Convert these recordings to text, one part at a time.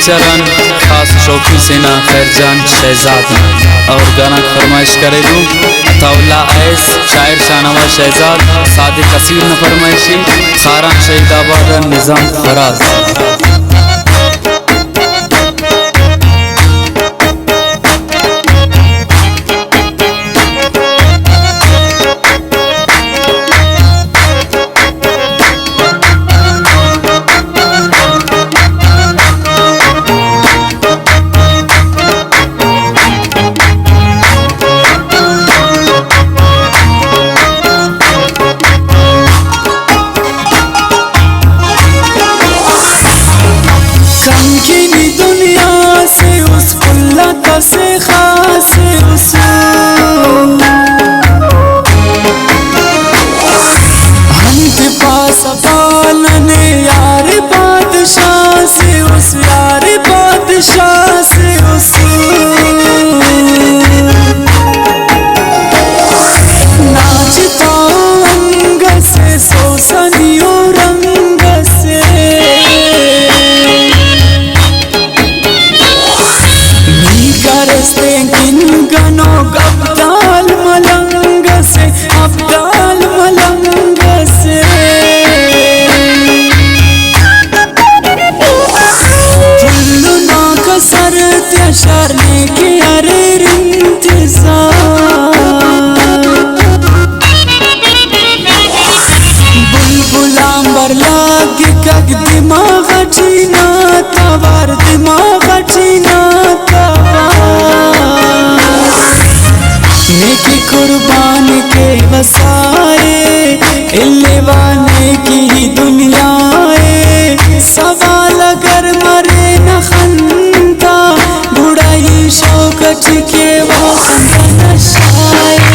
फीचरन खास शौकी सेना खैरजान शहजाद और गाना फरमाइश करेलू तौला ऐस शायर शाहनवाज शहजाद सादिक कसीर न फरमाइशी खारान शहीदाबाद निज़ाम फराज। से खास हम पास पालने यार बादशाह से उस यार बादशाह से उस नाचता अंग से सोसनियो रंग से करस्ते किन गनो अब्दाल मलंग से अब्दाल मलंग से फुल्लुना कसर त्यशरने के अरे बुलबुलांबर लाग कग दिमाग चीना तवार दिमाग चीना नेकी कुर्बान के वसाए इल्लेवाने की दुनियाए सवाल अगर मरे न खंता बुढ़ाई शौकत के वो नशाए।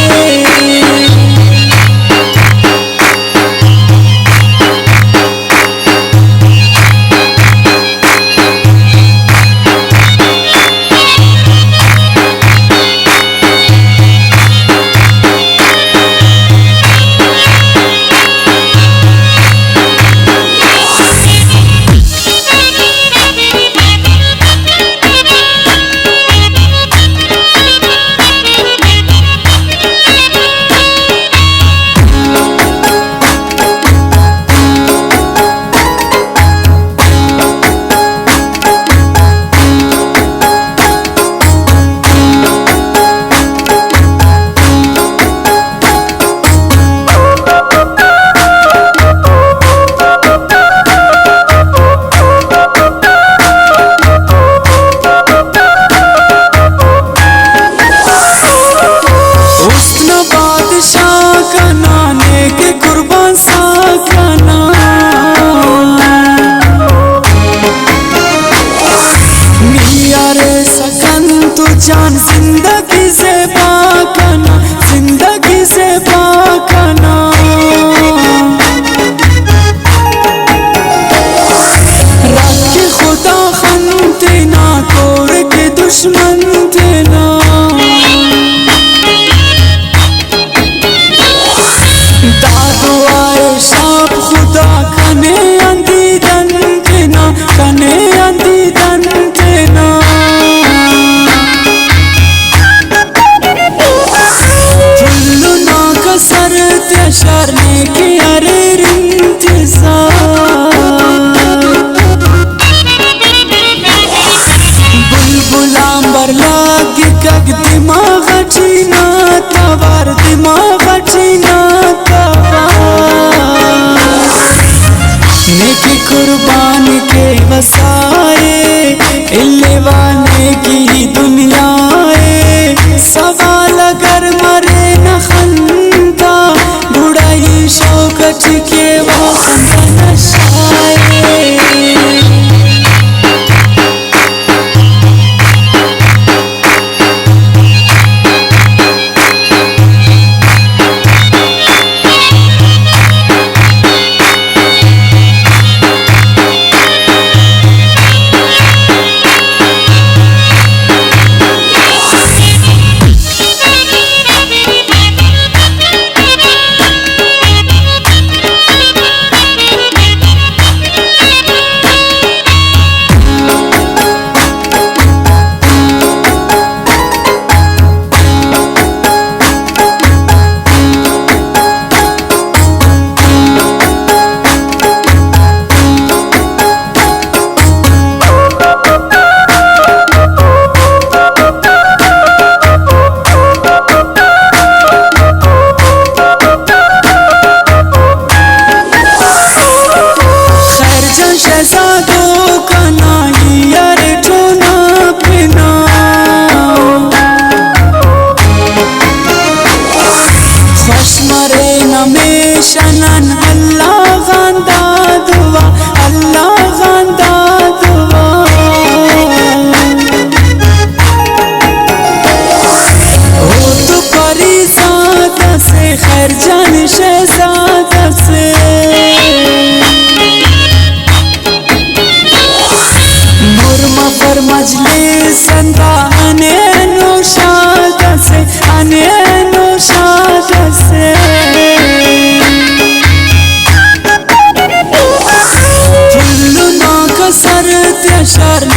जान जिंदगी से पाकना जिंदगी से पाकना रख खुदा खन तेना तोड़ के दुश्मन तेना दादो आए शाप खुदा कने अंधी दन तेना कने अंधी दन तेना सर त्यशरने के अरे बुलबुलांबर लाग कग दिमाग चीना तवार दिमाग चीना नेकी कुर्बान के वसाए इल्लेवाने की दुनियाए सवाल अगर मरे न खंता बुढ़ाई शौकत के वो नशाए। हशर